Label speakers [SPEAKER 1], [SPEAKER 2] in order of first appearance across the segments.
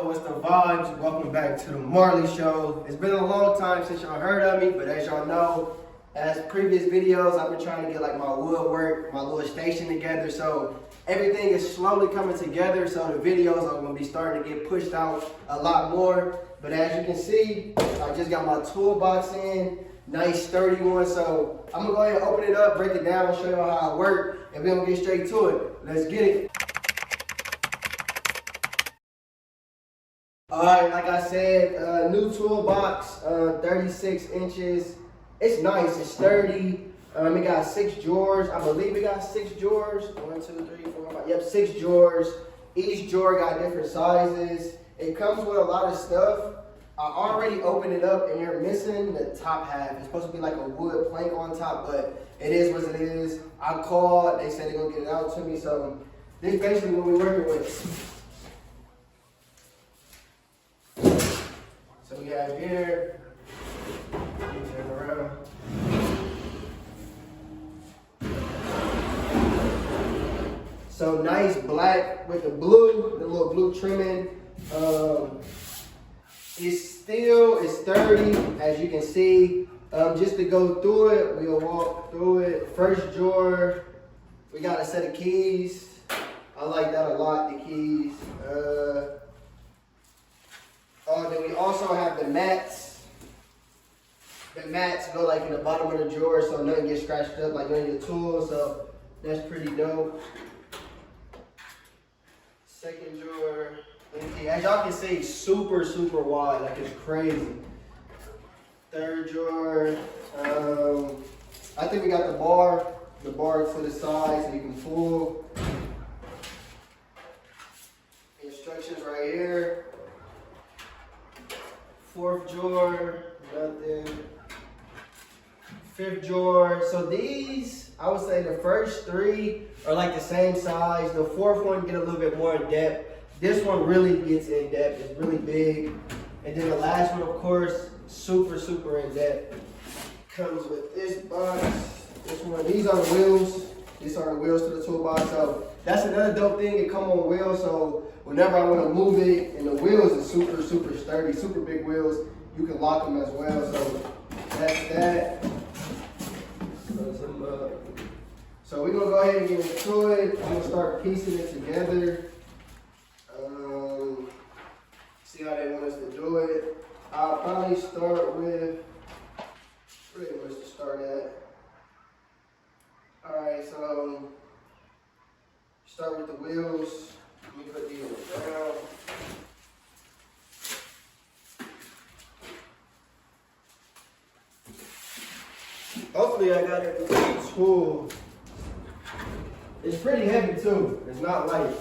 [SPEAKER 1] what's the vibes? Welcome back to the Marley Show. It's been a long time since y'all heard of me, but as y'all know, as previous videos, I've been trying to get like my woodwork, my little station together, so everything is slowly coming together, so the videos are going to be starting to get pushed out a lot more. But as you can see, I just got my toolbox in, nice sturdy one, so I'm going to go ahead and open it up, break it down, show y'all how it works, and we're going to get straight to it. Let's get it. Alright, like I said, new toolbox, 36 inches. It's nice, it's sturdy. It got 6 drawers. I believe it got 6 drawers. 1, 2, 3, 4, 5. Yep, 6 drawers. Each drawer got different sizes. It comes with a lot of stuff. I already opened it up and you're missing the top half. It's supposed to be like a wood plank on top, but it is what it is. I called, they said they're gonna get it out to me, so this is basically what we're working with. So we have here, turn around. So nice black with the blue, the little blue trimming. It's sturdy, as you can see. Just to go through it, we'll walk through it. First drawer, we got a set of keys. I like that a lot, the keys. Then we also have the mats. The mats go like in the bottom of the drawer so nothing gets scratched up like on your tools, so that's pretty dope. Second drawer, empty. As y'all can see, super wide, like it's crazy. Third drawer, I think we got the bar to the side so you can pull. Instructions right here. Fourth drawer, nothing. Fifth drawer. So these, I would say the first 3 are like the same size. The fourth one get a little bit more in depth. This one really gets in depth. It's really big. And then the last one, of course, super in depth. Comes with this box. This one. These are the wheels. These are the wheels to the toolbox. So that's another dope thing. It come on wheels. So whenever I want to move it, and the wheels are super sturdy, super big wheels, you can lock them as well. So that's that. So we're gonna go ahead and get into it. I'm gonna start piecing it together. See how they want us to do it. I'll probably start with, where they want us to start at. All right, so start with the wheels. Let me put these down. Hopefully I got it with the tool. It's pretty heavy too. It's not light.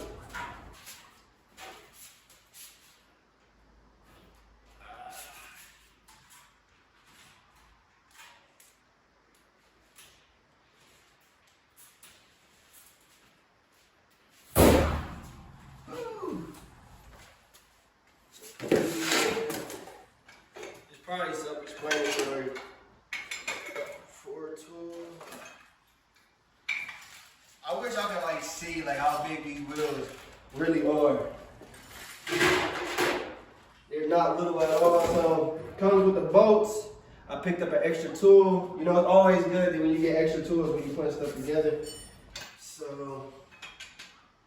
[SPEAKER 1] It's probably self-explanatory. I wish I could like see like how big these wheels really are. They're not little at all. So comes with the bolts. I picked up an extra tool. You know, it's always good when you get extra tools when you put stuff together. So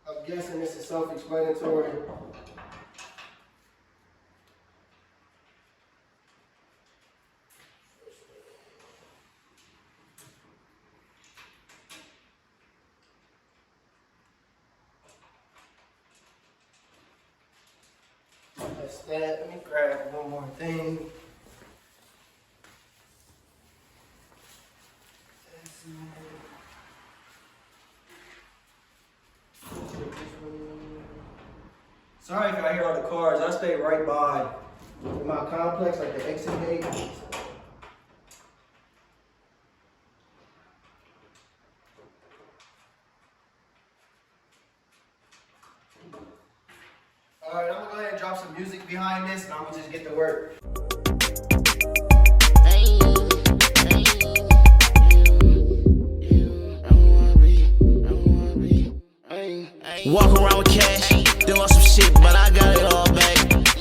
[SPEAKER 1] I'm guessing this is self-explanatory. That's that. Let me grab one more thing. Sorry if I hear all the cars. I stay right by my complex, like the exit gate. Alright, I'm gonna go ahead and drop some music behind this and I'm gonna just get to work.
[SPEAKER 2] Walk around with cash, then lost some shit, but I got it all back.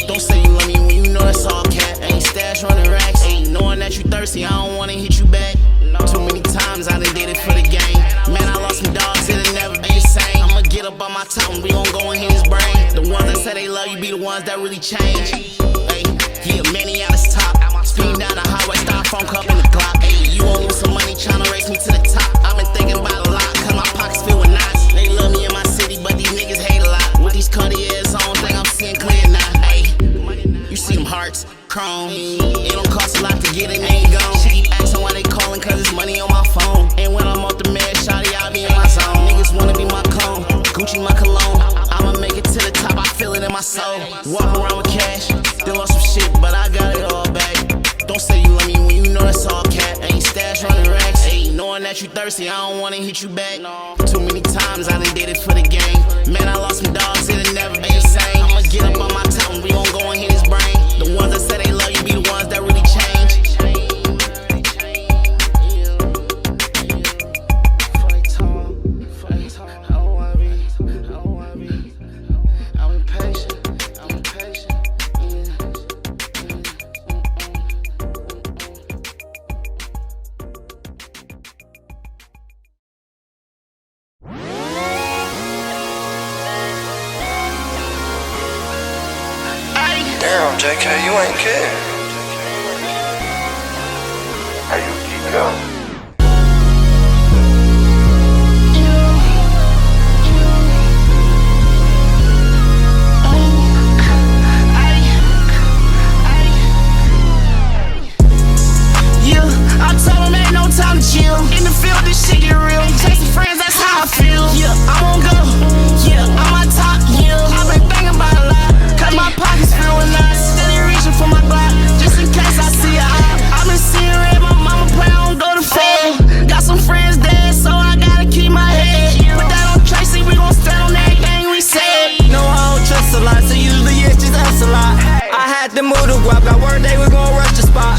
[SPEAKER 2] they love you be the ones that really change. Hey, yeah, many out his top. Speeding down the highway, styrofoam cup in the Glock. Hey, you won't lose some money tryna race me to the top. I've been thinking about a lot, cause my pockets filled with knots. They love me in my city, but these niggas hate a lot. With these Cartiers on, think I'm seeing clear now. Hey, you see them hearts, chrome. It don't cost a lot to get in, ain't gone. She keep asking why they calling, cause it's money on my phone. And when I'm off the med, shawty, I be in my zone. Niggas wanna be my clone, Gucci my cologne. I'ma make it to the top, I feel it in my soul. Walk around with cash, still on some shit, but I got it all back. Don't say you love me when you know that's all cap. Ain't stash running racks. Hey, knowing that you thirsty, I don't wanna hit you back. Too many times I done did it for the game. Man, I lost some dogs, it'll never be the same. I'ma get up on my top and we gon' go and hit his brain. The ones that say they love you be the ones that really change.
[SPEAKER 3] Damn, JK, you ain't kidding. How you keep going?
[SPEAKER 2] I told him ain't no time to chill. In the field, this shit get real. Chasing friends, that's how I feel. Yeah, I'm on go. Yeah, I'm on top. Yeah, I've been thinking about a lot. Cause my pockets filled with knots. Steady reaching for my Glock, just in case I see a eye. I've been seeing red, my mama pray I don't go to fed. Got some friends dead, so I gotta keep my head. Put that on Tracy, we gon' stand on everything we said. No, I don't trust a lot, so usually it's just us a lot. I had to move the guap, got word they was gon' rush the spot.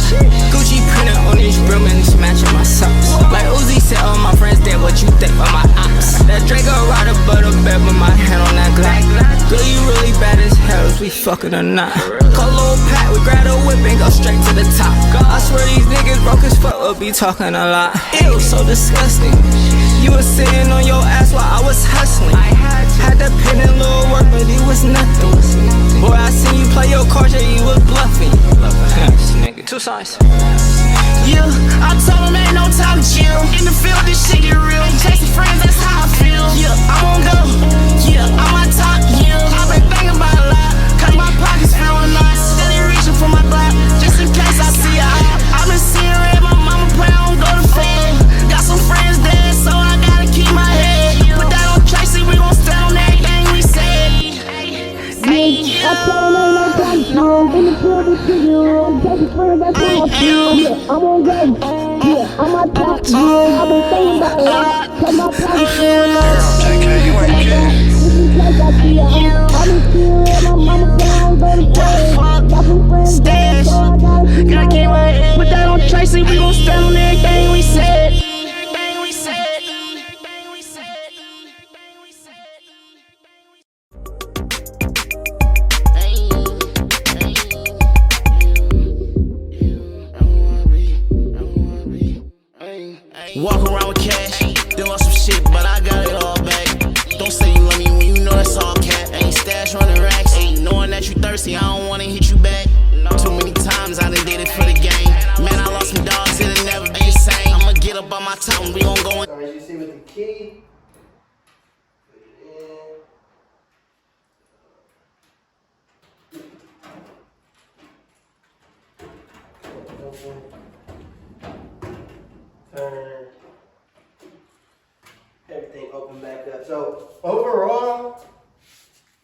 [SPEAKER 2] Gucci printed on these real men, it's matching my socks. Like Uzi said, all my friends dead, what you think of my ops? That Draco rider, but a bed with my hand on that Glock. Girl, you really bad as hell, is we fucking or not? Call Lil Pat, we grab a whip and go straight to the top. I swear these niggas broke as fuck, will be talking a lot. Ew, so disgusting. You was sitting on your ass while I was hustling. Had to pin in little work, but it was nothing. Boy, I seen you play your cards, yeah, you was bluffing. Nigga, two sides. Yeah, I told him ain't no time to chill. In the field, this shit get real. Chasing friends, that's how I feel. Yeah, I'm on go. Yeah, I'm on top. Yeah, I've been thinking about a lot. Cause my pockets filled with knots. Steady reaching for my Glock, just in case I see a eye. I've been seeing red, my mama pray I don't go to fed. Got some friends dead, so I gotta keep my head. Put that on Tracy, we gon' stand on everything we said.
[SPEAKER 4] I told him ain't no time to chill. In the field, this shit get real. Chasing friends, that's how I feel. Yeah, I'm on go. Yeah, I'm on top. Yeah, I've been thinking about a lot. Cause my pockets filled with knots.
[SPEAKER 3] JK, you ain't kidding.
[SPEAKER 4] Just in case I see a eye. I've been seeing red, my mama say I don't go to bed. Got some friends dead, so I gotta keep my head.
[SPEAKER 2] Put that on Tracy, we gon' stand on everything we said. Walk around with cash, still on some shit, but I got it all back. Don't say you love me when you know that's all cap. Ain't stash running racks. Ain't knowing that you thirsty, I don't wanna hit you back. Too many times I done did it for the game. Man, I lost some dogs, it'll never be the same. I'ma get up on my top and we gon' go in.
[SPEAKER 1] So as you see with the key, turn everything open back up. So overall,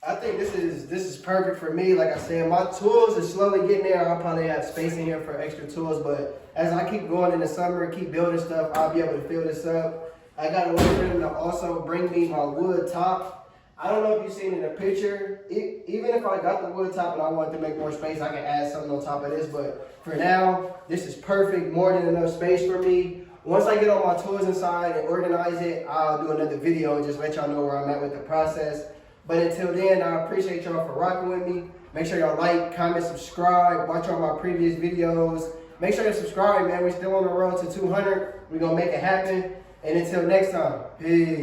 [SPEAKER 1] I think this is perfect for me. Like I said, my tools are slowly getting there. I'll probably have space in here for extra tools, but as I keep going in the summer, keep building stuff, I'll be able to fill this up. I got to wait for them to also bring me my wood top. I don't know if you've seen in the picture, even if I got the wood top and I wanted to make more space, I can add something on top of this, but for now, this is perfect, more than enough space for me. Once I get all my tools inside and organize it, I'll do another video and just let y'all know where I'm at with the process. But until then, I appreciate y'all for rocking with me. Make sure y'all like, comment, subscribe, watch all my previous videos. Make sure to subscribe, man. We're still on the road to 200. We're gonna make it happen. And until next time, peace.